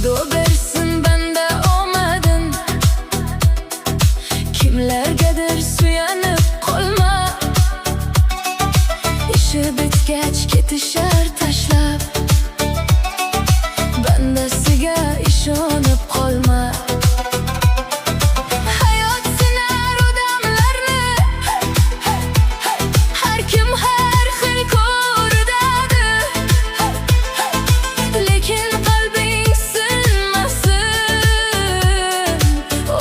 Xudo bersin banda omadin, kimlargadir suyanib qolma. Ishi bitgach ketishar tashlab, bandasiga ishonib qolma. Hayot sinar odamlarni, har kim har xil ko'rinadi. Lekin qalbing sinmasin,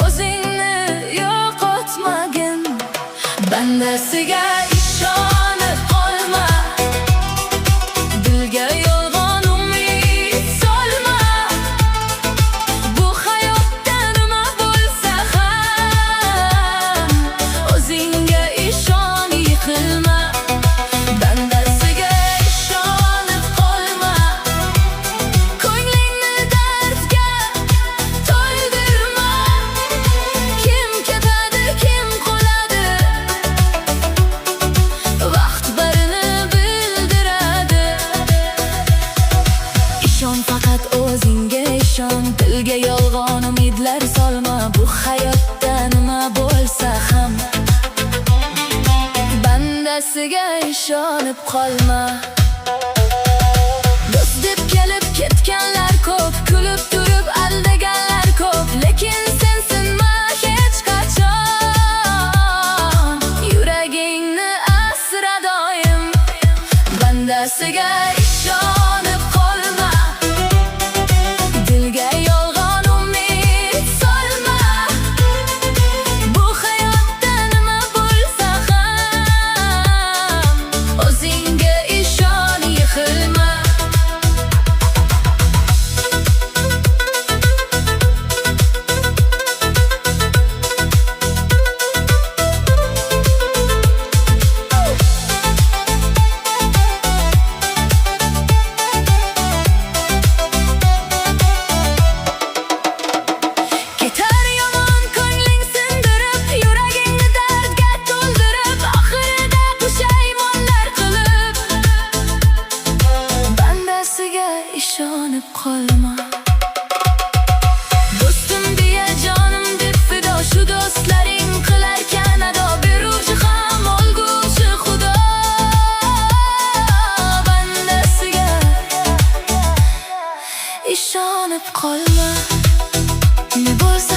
o'zingni yo'qotmagin. Bandasiga ishonib qolma, dilga yolg'on umid solma. Bu hayotda nima bo'lsa ham, o'zingga ishon, yiqilma. Bandasiga ishonib qolma, ko'nglingni dardga to'ldirma. Kim ketadi, kim qoladi, vaqt barini bildiradi. Ishon, faqat o'zingga ishon, dilga yolg'on umidlar solma. Bu hayotda nima bo'lsa ham, bandasiga ishonib qolma. Do'st deb kelib ketganlar ko'p, kulib turib aldaganlar ko'p. Lekin sen sinma hech qachon, yuragingni asra doim. Bandasiga ishonib qolma, dilga yolg'on umid solma. Bu hayotda nima bo'lsa ham, o'zingga ishon, yiqilma. Ketar yomon ko'ngling sindirib, yuragingni dardga to'ldirib, oxirida pushaymonlar qilib. Bandasiga ishonib qolma. Do'stim deya jonim deb fido, shu do'stlaring qilarkan ado. Beruvchi ham olguvchi Xudo. Bandasiga ishonib qolma, ne bo'lsa